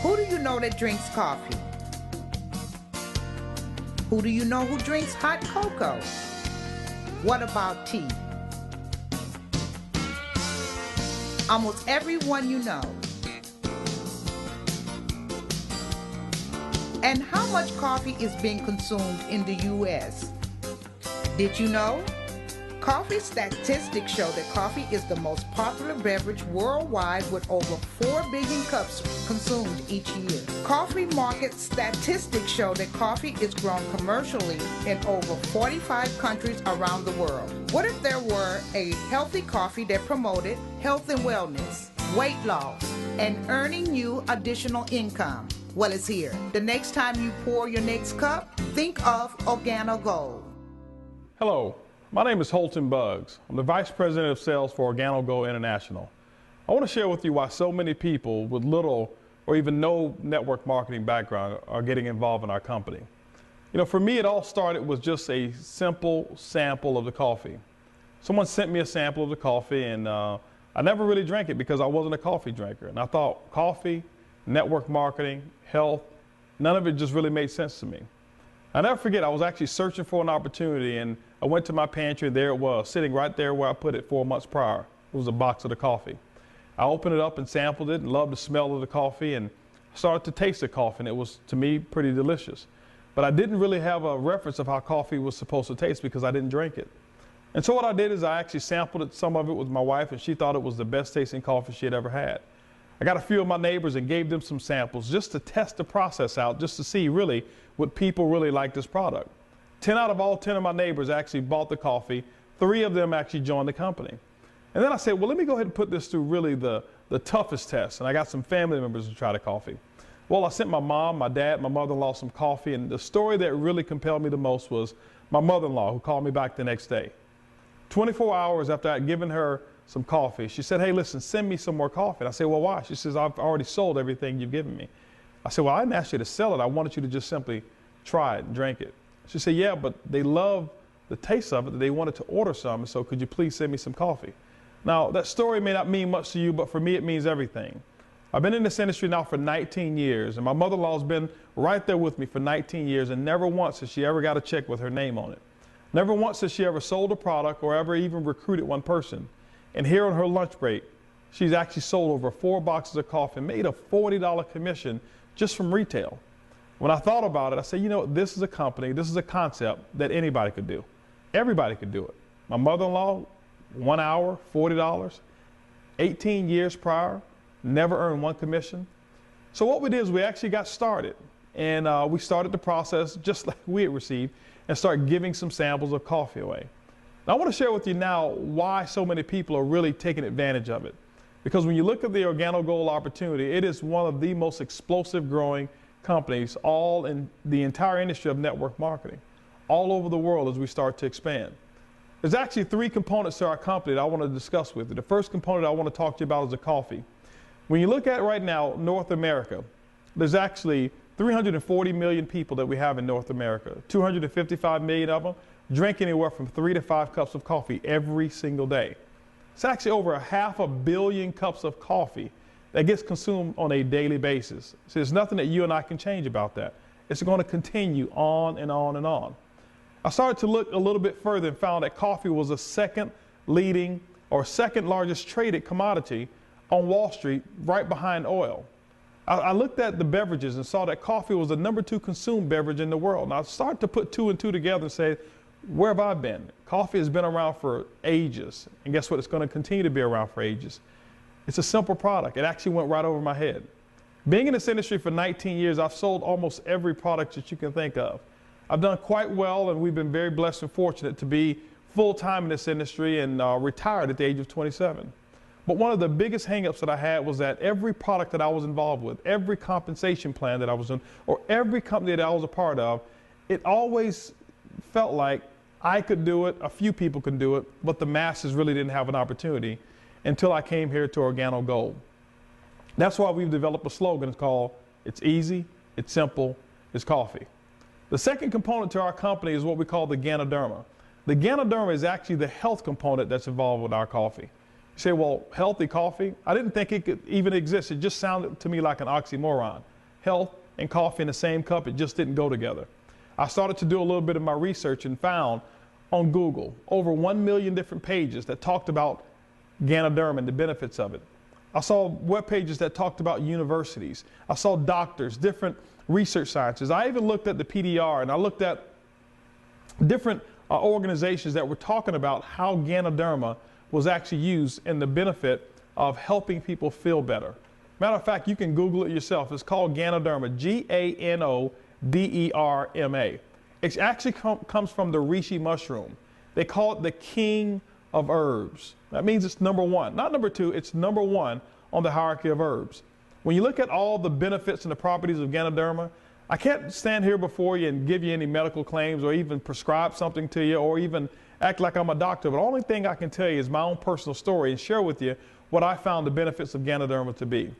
Who do you know that drinks coffee? Who do you know who drinks hot cocoa? What about tea? Almost everyone you know. And how much coffee is being consumed in the U.S.? Did you know? Coffee statistics show that coffee is the most popular beverage worldwide with over 4 billion cups consumed each year. Coffee market statistics show that coffee is grown commercially in over 45 countries around the world. What if there were a healthy coffee that promoted health and wellness, weight loss, and earning you additional income? Well, it's here. The next time you pour your next cup, think of Organo Gold. Hello. My name is Holton Buggs. I'm the Vice President of Sales for Organo Go International. I want to share with you why so many people with little or even no network marketing background are getting involved in our company. You know, for me, it all started with just a simple sample of the coffee. Someone sent me a sample of the coffee, and I never really drank it because I wasn't a coffee drinker. And I thought coffee, network marketing, health, none of it just really made sense to me. I never forget, I was actually searching for an opportunity, and I went to my pantry, and there it was, sitting right there where I put it 4 months prior. It was a box of the coffee. I opened it up and sampled it and loved the smell of the coffee and started to taste the coffee, and it was, to me, pretty delicious. But I didn't really have a reference of how coffee was supposed to taste because I didn't drink it. And so what I did is I actually sampled it, some of it with my wife, and she thought it was the best tasting coffee she had ever had. I got a few of my neighbors and gave them some samples just to test the process out, just to see really what people really like this product. 10 out of all 10 of my neighbors actually bought the coffee. 3 of them actually joined the company. And then I said, well, let me go ahead and put this through really the toughest test. And I got some family members to try the coffee. Well, I sent my mom, my dad, my mother-in-law some coffee. And the story that really compelled me the most was my mother-in-law, who called me back the next day. 24 hours after I'd given her some coffee, she said, hey, listen, send me some more coffee. And I said, well, why? She says, I've already sold everything you've given me. I said, well, I didn't ask you to sell it. I wanted you to just simply try it and drink it. She said, yeah, but they love the taste of it, that they wanted to order some, so could you please send me some coffee? Now, that story may not mean much to you, but for me, it means everything. I've been in this industry now for 19 years, and my mother-in-law's been right there with me for 19 years, and never once has she ever got a check with her name on it. Never once has she ever sold a product or ever even recruited one person. And here on her lunch break, she's actually sold over 4 boxes of coffee and made a $40 commission just from retail. When I thought about it, I said, you know, this is a company, this is a concept that anybody could do. Everybody could do it. My mother-in-law, 1 hour, $40, 18 years prior, never earned 1 commission. So what we did is we actually got started, and we started the process just like we had received and started giving some samples of coffee away. Now, I want to share with you now why so many people are really taking advantage of it. Because when you look at the Organo Gold opportunity, it is one of the most explosive growing companies all in the entire industry of network marketing, all over the world as we start to expand. There's actually 3 components to our company that I want to discuss with you. The first component I want to talk to you about is the coffee. When you look at right now, North America, there's actually 340 million people that we have in North America. 255 million of them drink anywhere from 3 to 5 cups of coffee every single day. It's actually over 500 million cups of coffee that gets consumed on a daily basis. So there's nothing that you and I can change about that. It's going to continue on and on and on. I started to look a little bit further and found that coffee was the second largest traded commodity on Wall Street, right behind oil. I looked at the beverages and saw that coffee was the #2 consumed beverage in the world. And I started to put 2 and 2 together and say, where have I been? Coffee has been around for ages. And guess what? It's going to continue to be around for ages. It's a simple product. It actually went right over my head. Being in this industry for 19 years, I've sold almost every product that you can think of. I've done quite well, and we've been very blessed and fortunate to be full-time in this industry and retired at the age of 27. But one of the biggest hang-ups that I had was that every product that I was involved with, every compensation plan that I was in, or every company that I was a part of, it always felt like I could do it, a few people could do it, but the masses really didn't have an opportunity until I came here to Organo Gold. That's why we've developed a slogan called, it's easy, it's simple, it's coffee. The second component to our company is what we call the Ganoderma. The Ganoderma is actually the health component that's involved with our coffee. You say, well, healthy coffee? I didn't think it could even exist. It just sounded to me like an oxymoron. Health and coffee in the same cup, it just didn't go together. I started to do a little bit of my research and found on Google over 1 million different pages that talked about Ganoderma and the benefits of it. I saw web pages that talked about universities. I saw doctors, different research scientists. I even looked at the PDR, and I looked at different organizations that were talking about how Ganoderma was actually used in the benefit of helping people feel better. Matter of fact, you can Google it yourself. It's called Ganoderma, Ganoderma. It actually comes from the reishi mushroom. They call it the king of herbs. That means it's number one, not number two, it's number one on the hierarchy of herbs. When you look at all the benefits and the properties of Ganoderma, I can't stand here before you and give you any medical claims or even prescribe something to you or even act like I'm a doctor. But the only thing I can tell you is my own personal story and share with you what I found the benefits of Ganoderma to be.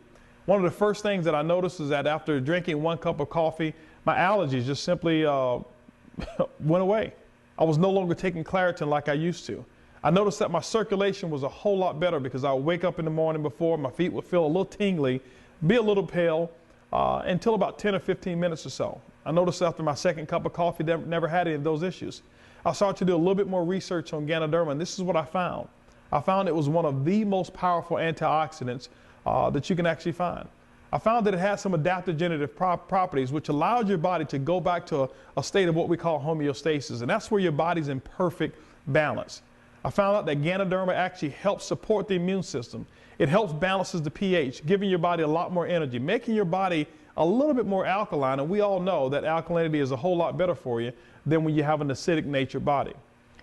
One of the first things that I noticed is that after drinking 1 cup of coffee, my allergies just simply went away. I was no longer taking Claritin like I used to. I noticed that my circulation was a whole lot better because I would wake up in the morning before, my feet would feel a little tingly, be a little pale, until about 10 or 15 minutes or so. I noticed after my second cup of coffee, never had any of those issues. I started to do a little bit more research on Ganoderma, and this is what I found. I found it was one of the most powerful antioxidants that you can actually find. I found that it has some adaptogenitive properties, which allows your body to go back to a state of what we call homeostasis, and that's where your body's in perfect balance. I found out that Ganoderma actually helps support the immune system. It helps balances the pH, giving your body a lot more energy, making your body a little bit more alkaline, and we all know that alkalinity is a whole lot better for you than when you have an acidic natured body.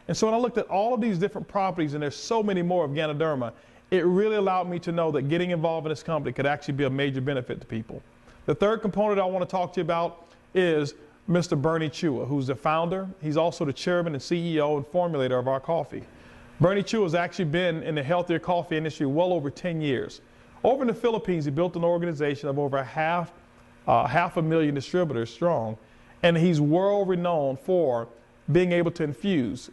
And so when I looked at all of these different properties, and there's so many more of Ganoderma, it really allowed me to know that getting involved in this company could actually be a major benefit to people. The third component I want to talk to you about is Mr. Bernie Chua, who's the founder. He's also the chairman and CEO and formulator of our coffee. Bernie Chua has actually been in the healthier coffee industry well over 10 years. Over in the Philippines, he built an organization of over half a million distributors strong, and he's world renowned for being able to infuse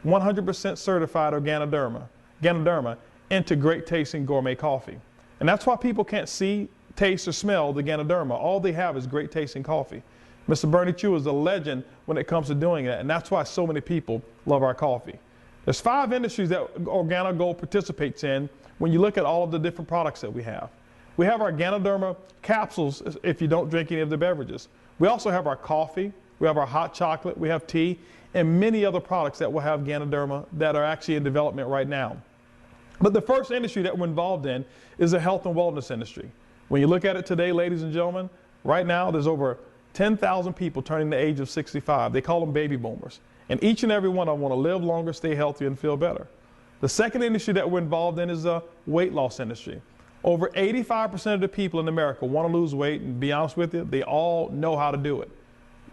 100% certified Ganoderma into great tasting gourmet coffee. And that's why people can't see, taste, or smell the Ganoderma. All they have is great tasting coffee. Mr. Bernie Chua is a legend when it comes to doing that, and that's why so many people love our coffee. There's 5 industries that Organo Gold participates in when you look at all of the different products that we have. We have our Ganoderma capsules if you don't drink any of the beverages. We also have our coffee, we have our hot chocolate, we have tea, and many other products that will have Ganoderma that are actually in development right now. But the first industry that we're involved in is the health and wellness industry. When you look at it today, ladies and gentlemen, right now there's over 10,000 people turning the age of 65. They call them baby boomers. And each and every one of them want to live longer, stay healthy, and feel better. The second industry that we're involved in is the weight loss industry. Over 85% of the people in America want to lose weight, and to be honest with you, they all know how to do it.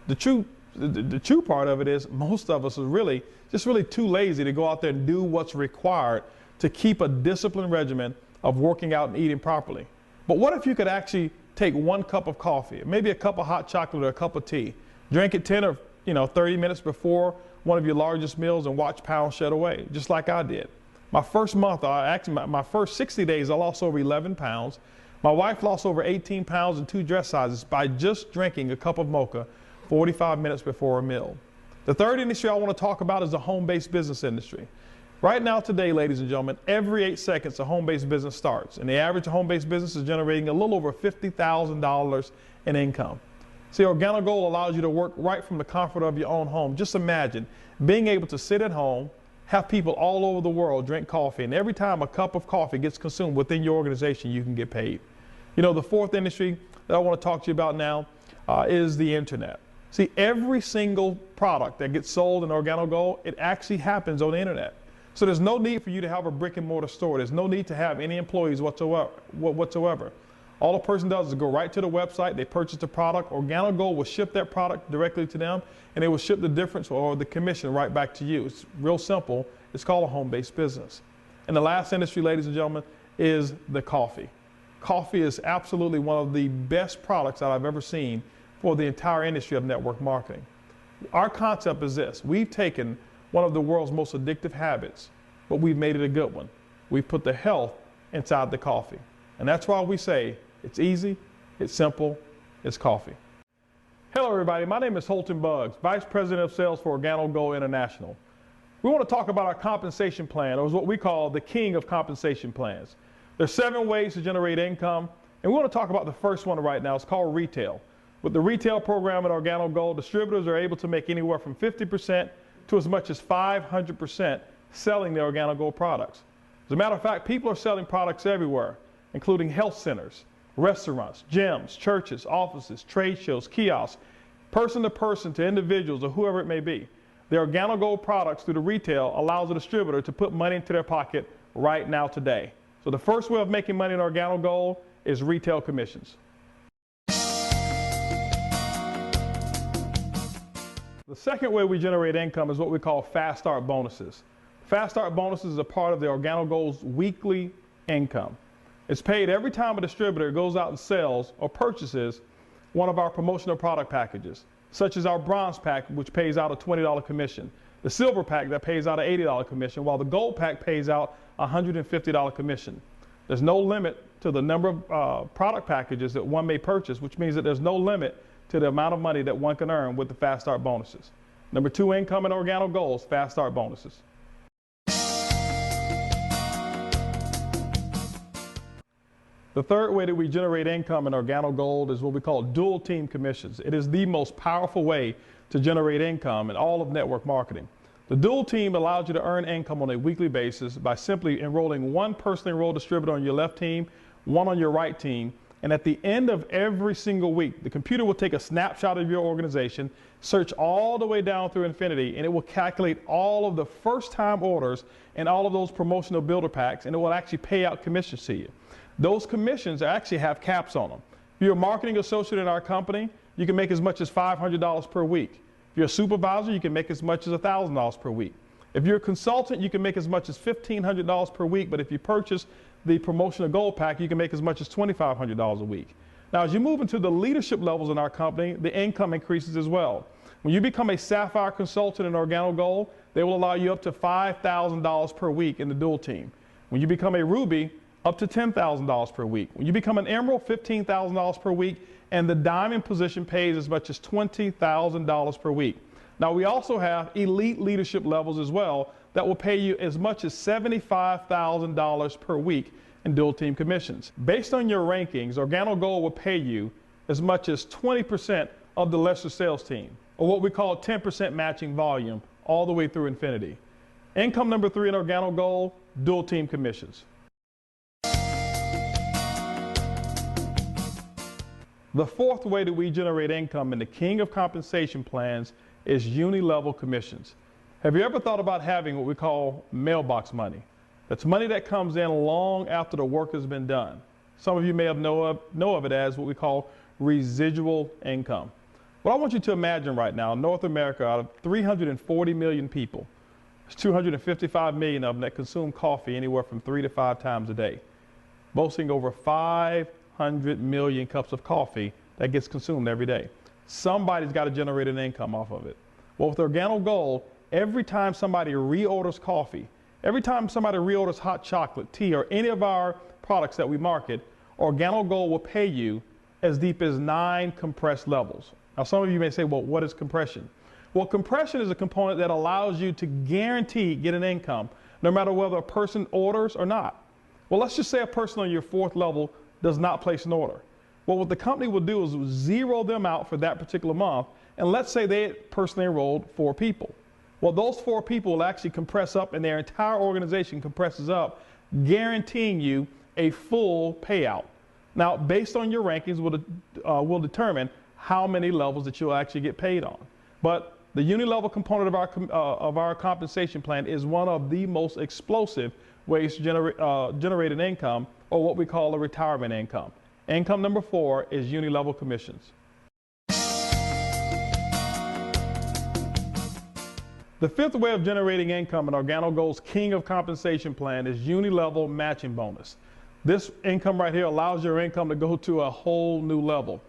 The true part of it is most of us are really too lazy to go out there and do what's required to keep a disciplined regimen of working out and eating properly. But what if you could actually take 1 cup of coffee, maybe a cup of hot chocolate or a cup of tea, drink it 10 or 30 minutes before one of your largest meals and watch pounds shed away, just like I did. My first month, my first 60 days, I lost over 11 pounds. My wife lost over 18 pounds in 2 dress sizes by just drinking a cup of mocha 45 minutes before a meal. The third industry I want to talk about is the home-based business industry. Right now today, ladies and gentlemen, every 8 seconds a home-based business starts, and the average home-based business is generating a little over $50,000 in income. See, Organo Gold allows you to work right from the comfort of your own home. Just imagine being able to sit at home, have people all over the world drink coffee, and every time a cup of coffee gets consumed within your organization, you can get paid. The fourth industry that I want to talk to you about now is the internet. See, every single product that gets sold in Organo Gold, it actually happens on the internet. So there's no need for you to have a brick and mortar store. There's no need to have any employees whatsoever. All a person does is go right to the website, they purchase the product, Organo Gold will ship that product directly to them, and they will ship the difference or the commission right back to you. It's real simple. It's called a home-based business. And the last industry, ladies and gentlemen, is the coffee. Coffee is absolutely one of the best products that I've ever seen for the entire industry of network marketing. Our concept is this: we've taken one of the world's most addictive habits, but we've made it a good one. we put the health inside the coffee. And that's why we say it's easy, it's simple, it's coffee. Hello everybody, my name is Holton Buggs, Vice President of Sales for Organo Go International. We want to talk about our compensation plan, or what we call the king of compensation plans. There's 7 ways to generate income, and we want to talk about the first one right now. It's called retail. With the retail program at Organo Go, distributors are able to make anywhere from 50% to as much as 500% selling their Organo Go products. As a matter of fact, people are selling products everywhere, including health centers, restaurants, gyms, churches, offices, trade shows, kiosks, person to person to individuals or whoever it may be. The Organo Go products through the retail allows a distributor to put money into their pocket right now today. So the first way of making money in Organo Go is retail commissions. The second way we generate income is what we call fast start bonuses. Fast start bonuses is a part of the Organo Go's weekly income. It's paid every time a distributor goes out and sells or purchases one of our promotional product packages, such as our bronze pack, which pays out a $20 commission, the silver pack that pays out an $80 commission, while the gold pack pays out a $150 commission. There's no limit to the number of product packages that one may purchase, which means that there's no limit to the amount of money that one can earn with the fast start bonuses. Number 2 income in Organo Go is fast start bonuses. The third way that we generate income in Organo Gold is what we call dual team commissions. It is the most powerful way to generate income in all of network marketing. The dual team allows you to earn income on a weekly basis by simply enrolling one personally enrolled distributor on your left team, one on your right team, and at the end of every single week, the computer will take a snapshot of your organization, search all the way down through infinity, and it will calculate all of the first time orders and all of those promotional builder packs, and it will actually pay out commissions to you. Those commissions actually have caps on them. If you're a marketing associate in our company, you can make as much as $500 per week. If you're a supervisor, you can make as much as $1,000 per week. If you're a consultant, you can make as much as $1,500 per week, but if you purchase the promotional gold pack, you can make as much as $2,500 a week. Now, as you move into the leadership levels in our company, the income increases as well. When you become a Sapphire consultant in Organo Gold, they will allow you up to $5,000 per week in the dual team. When you become a Ruby, up to $10,000 per week. When you become an Emerald, $15,000 per week, and the Diamond position pays as much as $20,000 per week. Now, we also have elite leadership levels as well that will pay you as much as $75,000 per week in dual team commissions. Based on your rankings, Organo Gold will pay you as much as 20% of the lesser sales team, or what we call 10% matching volume, all the way through infinity. Income number 3 in Organo Gold, dual team commissions. The fourth way that we generate income in the king of compensation plans is uni-level commissions. Have you ever thought about having what we call mailbox money? That's money that comes in long after the work has been done. Some of you may have know of it as what we call residual income. What I want you to imagine right now, in North America, out of 340 million people, there's 255 million of them that consume coffee anywhere from 3 to 5 times a day, boasting over 500 million cups of coffee that gets consumed every day. Somebody's got to generate an income off of it. Well, with Organo Gold, every time somebody reorders coffee, every time somebody reorders hot chocolate, tea, or any of our products that we market, Organo Gold will pay you as deep as 9 compressed levels. Now, some of you may say, well, what is compression? Well, compression is a component that allows you to guarantee get an income, no matter whether a person orders or not. Well, let's just say a person on your 4th level does not place an order. Well, what the company will do is zero them out for that particular month, and let's say they personally enrolled 4 people. Well, those 4 people will actually compress up, and their entire organization compresses up, guaranteeing you a full payout. Now, based on your rankings, will determine how many levels that you'll actually get paid on. But the uni-level component of our compensation plan is one of the most explosive ways to generate an income, or what we call a retirement income. Income number 4 is uni-level commissions. The 5th way of generating income in Organo Gold's king of compensation plan is uni-level matching bonus. This income right here allows your income to go to a whole new level.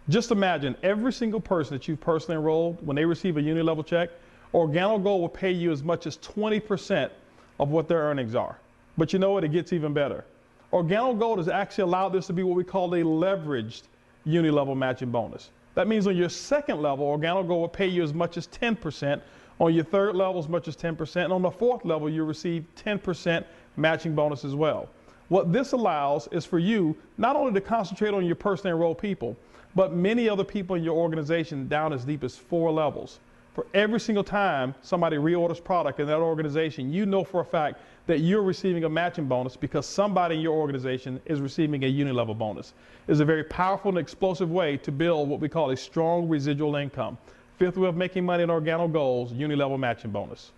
Just imagine every single person that you've personally enrolled, when they receive a uni-level check, Organo Gold will pay you as much as 20% of what their earnings are. But you know what? It gets even better. Organo Gold has actually allowed this to be what we call a leveraged uni-level matching bonus. That means on your second level, Organo Gold will pay you as much as 10%. On your third level, as much as 10%. And on the fourth level, you receive 10% matching bonus as well. What this allows is for you not only to concentrate on your personally enrolled people, but many other people in your organization down as deep as 4 levels. For every single time somebody reorders product in that organization, you know for a fact that you're receiving a matching bonus because somebody in your organization is receiving a uni-level bonus. It's a very powerful and explosive way to build what we call a strong residual income. Fifth way of making money in Organo Gold's uni-level matching bonus.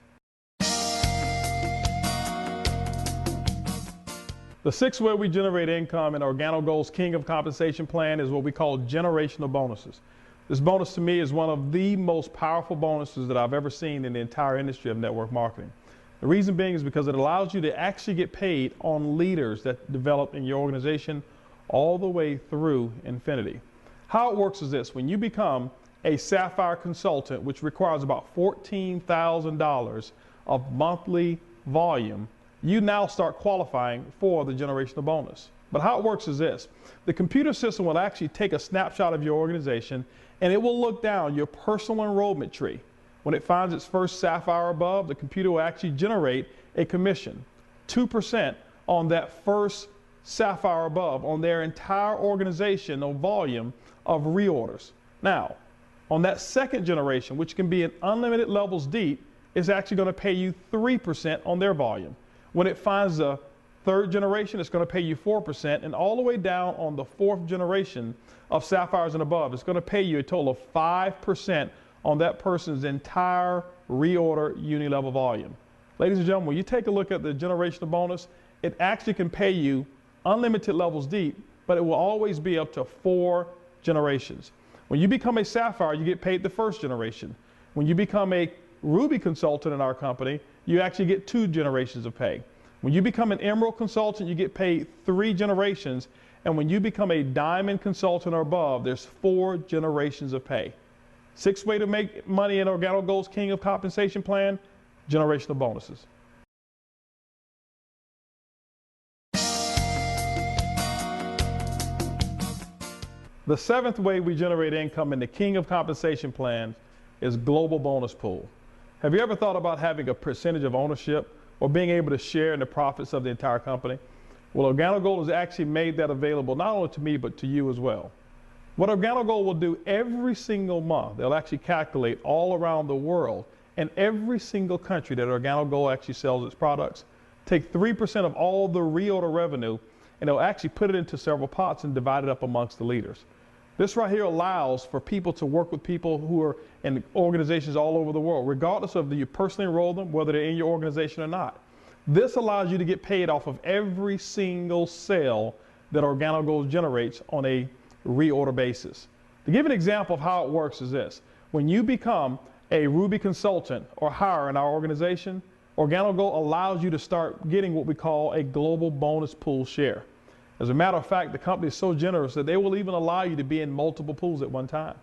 The sixth way we generate income in Organo Gold's King of Compensation plan is what we call generational bonuses. This bonus to me is one of the most powerful bonuses that I've ever seen in the entire industry of network marketing. The reason being is because it allows you to actually get paid on leaders that develop in your organization all the way through infinity. How it works is this: when you become a Sapphire consultant, which requires about $14,000 of monthly volume, you now start qualifying for the generational bonus. But how it works is this: the computer system will actually take a snapshot of your organization and it will look down your personal enrollment tree. When it finds its first Sapphire above, the computer will actually generate a commission, 2% on that first Sapphire above on their entire organizational volume of reorders. Now, on that second generation, which can be in unlimited levels deep, it's actually going to pay you 3% on their volume. When it finds the third generation, it's going to pay you 4%, and all the way down on the fourth generation of Sapphires and above, it's going to pay you a total of 5% on that person's entire reorder uni-level volume. Ladies and gentlemen, when you take a look at the generational bonus, it actually can pay you unlimited levels deep, but it will always be up to 4 generations. When you become a Sapphire, you get paid the first generation. When you become a Ruby consultant in our company, you actually get 2 generations of pay. When you become an Emerald consultant, you get paid 3 generations. And when you become a Diamond consultant or above, there's 4 generations of pay. Sixth way to make money in Organo Gold's King of Compensation plan: generational bonuses. The seventh way we generate income in the King of Compensation plan is global bonus pool. Have you ever thought about having a percentage of ownership or being able to share in the profits of the entire company? Well, Organo Gold has actually made that available not only to me, but to you as well. What Organo Gold will do every single month, they'll actually calculate all around the world and every single country that Organo Gold actually sells its products, take 3% of all the reorder revenue, and they'll actually put it into several pots and divide it up amongst the leaders. This right here allows for people to work with people who are in organizations all over the world, regardless of whether you personally enroll them, whether they're in your organization or not. This allows you to get paid off of every single sale that Organo Gold generates on a reorder basis. To give an example of how it works is this: when you become a Ruby consultant or higher in our organization, Organo Gold allows you to start getting what we call a global bonus pool share. As a matter of fact, the company is so generous that they will even allow you to be in multiple pools at one time.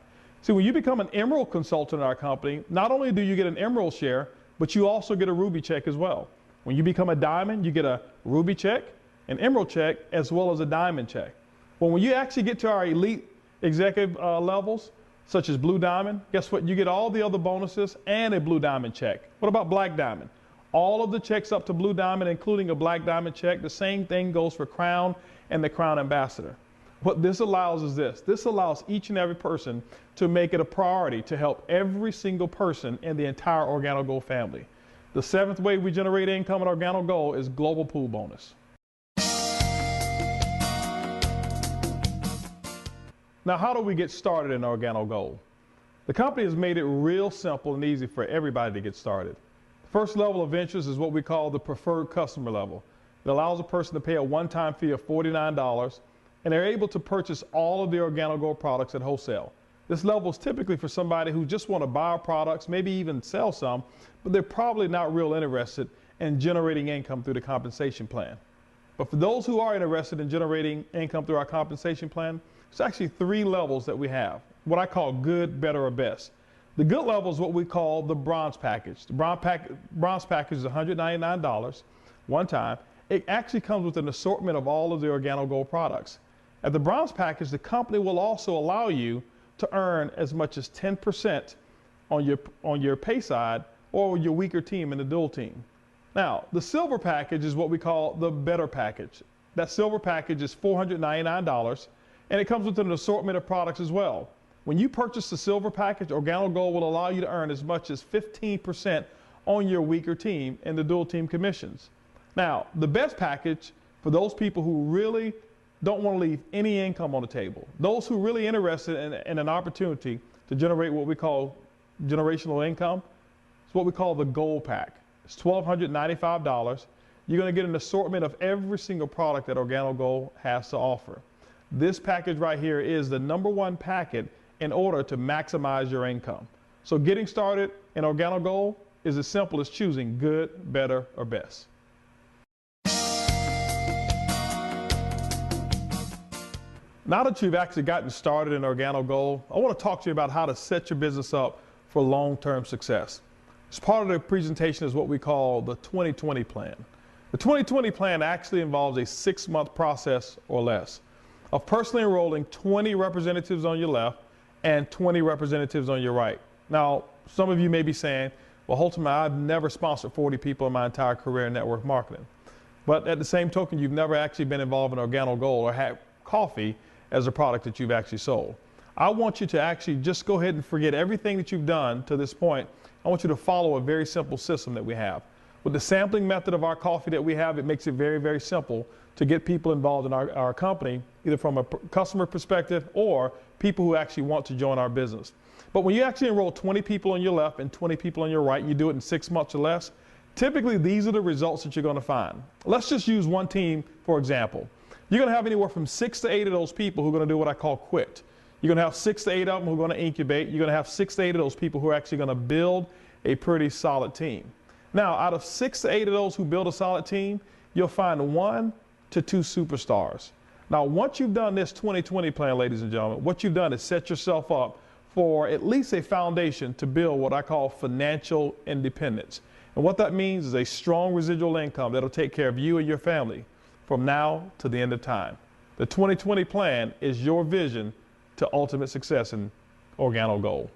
See, when you become an Emerald consultant in our company, not only do you get an Emerald share, but you also get a Ruby check as well. When you become a Diamond, you get a Ruby check, an Emerald check, as well as a Diamond check. Well, when you actually get to our elite executive levels, such as Blue Diamond, guess what? You get all the other bonuses and a Blue Diamond check. What about Black Diamond? All of the checks up to Blue Diamond, including a Black Diamond check. The same thing goes for Crown and the Crown Ambassador. What this allows is this: this allows each and every person to make it a priority to help every single person in the entire Organo Gold family. The seventh way we generate income at Organo Gold is global pool bonus. Now, how do we get started in Organo Gold? The company has made it real simple and easy for everybody to get started. The first level of interest is what we call the preferred customer level. It allows a person to pay a one-time fee of $49, and they're able to purchase all of the Organo Gold products at wholesale. This level is typically for somebody who just want to buy our products, maybe even sell some, but they're probably not real interested in generating income through the compensation plan. But for those who are interested in generating income through our compensation plan, it's actually 3 levels that we have, what I call good, better, or best. The good level is what we call the bronze package. The bronze package is $199 one time, it actually comes with an assortment of all of the Organo Gold products. At the bronze package, the company will also allow you to earn as much as 10% on your pay side or your weaker team in the dual team. Now, the silver package is what we call the better package. That silver package is $499, and it comes with an assortment of products as well. When you purchase the silver package, Organo Gold will allow you to earn as much as 15% on your weaker team in the dual team commissions. Now, the best package for those people who really don't want to leave any income on the table, those who are really interested in an opportunity to generate what we call generational income, it's what we call the gold pack. It's $1,295. You're going to get an assortment of every single product that Organo Gold has to offer. This package right here is the #1 packet in order to maximize your income. So getting started in Organo Gold is as simple as choosing good, better, or best. Now that you've actually gotten started in Organo Gold, I want to talk to you about how to set your business up for long-term success. As part of the presentation is what we call the 2020 plan. The 2020 plan actually involves a 6-month process or less of personally enrolling 20 representatives on your left and 20 representatives on your right. Now, some of you may be saying, well, Holton, I've never sponsored 40 people in my entire career in network marketing. But at the same token, you've never actually been involved in Organo Gold or had coffee as a product that you've actually sold. I want you to actually just go ahead and forget everything that you've done to this point. I want you to follow a very simple system that we have. With the sampling method of our coffee that we have, it makes it very, very simple to get people involved in our company, either from a customer perspective or people who actually want to join our business. But when you actually enroll 20 people on your left and 20 people on your right, you do it in 6 months or less, typically these are the results that you're going to find. Let's just use one team, for example. You're going to have anywhere from 6 to 8 of those people who are going to do what I call quit. You're going to have 6 to 8 of them who are going to incubate. You're going to have 6 to 8 of those people who are actually going to build a pretty solid team. Now, out of 6 to 8 of those who build a solid team, you'll find 1 to 2 superstars. Now, once you've done this 2020 plan, ladies and gentlemen, what you've done is set yourself up for at least a foundation to build what I call financial independence. And what that means is a strong residual income that'll take care of you and your family from now to the end of time. The 2020 plan is your vision to ultimate success in Organo Gold.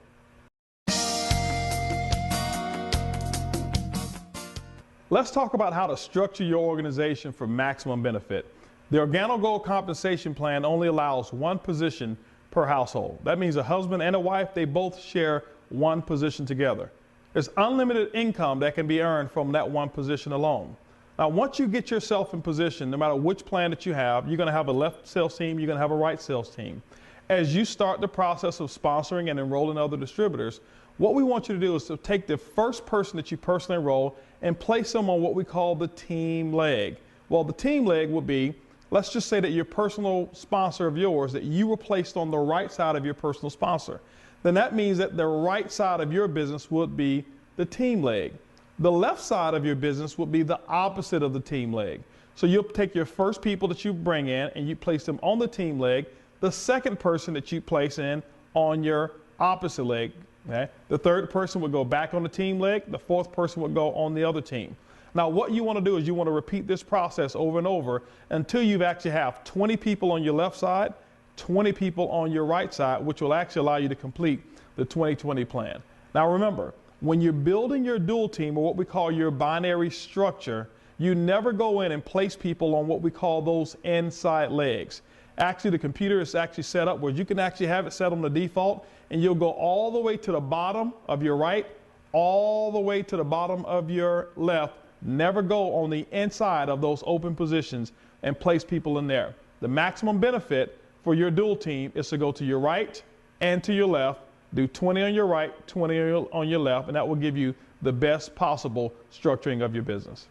Let's talk about how to structure your organization for maximum benefit. The Organo Gold compensation plan only allows 1 position per household. That means a husband and a wife, they both share 1 position together. There's unlimited income that can be earned from that 1 position alone. Now, once you get yourself in position, no matter which plan that you have, you're going to have a left sales team, you're going to have a right sales team. As you start the process of sponsoring and enrolling other distributors, what we want you to do is to take the first person that you personally enroll and place them on what we call the team leg. Well, the team leg would be, let's just say that your personal sponsor of yours, that you were placed on the right side of your personal sponsor. Then that means that the right side of your business would be the team leg. The left side of your business would be the opposite of the team leg. So you'll take your first people that you bring in and you place them on the team leg, the second person that you place in on your opposite leg. Okay? The third person would go back on the team leg, the fourth person would go on the other team. Now what you want to do is you want to repeat this process over and over until you actually have 20 people on your left side, 20 people on your right side, which will actually allow you to complete the 2020 plan. Now remember, when you're building your dual team, or what we call your binary structure, you never go in and place people on what we call those inside legs. Actually, the computer is actually set up where you can actually have it set on the default, and you'll go all the way to the bottom of your right, all the way to the bottom of your left. Never go on the inside of those open positions and place people in there. The maximum benefit for your dual team is to go to your right and to your left, do 20 on your right, 20 on your left, and that will give you the best possible structuring of your business.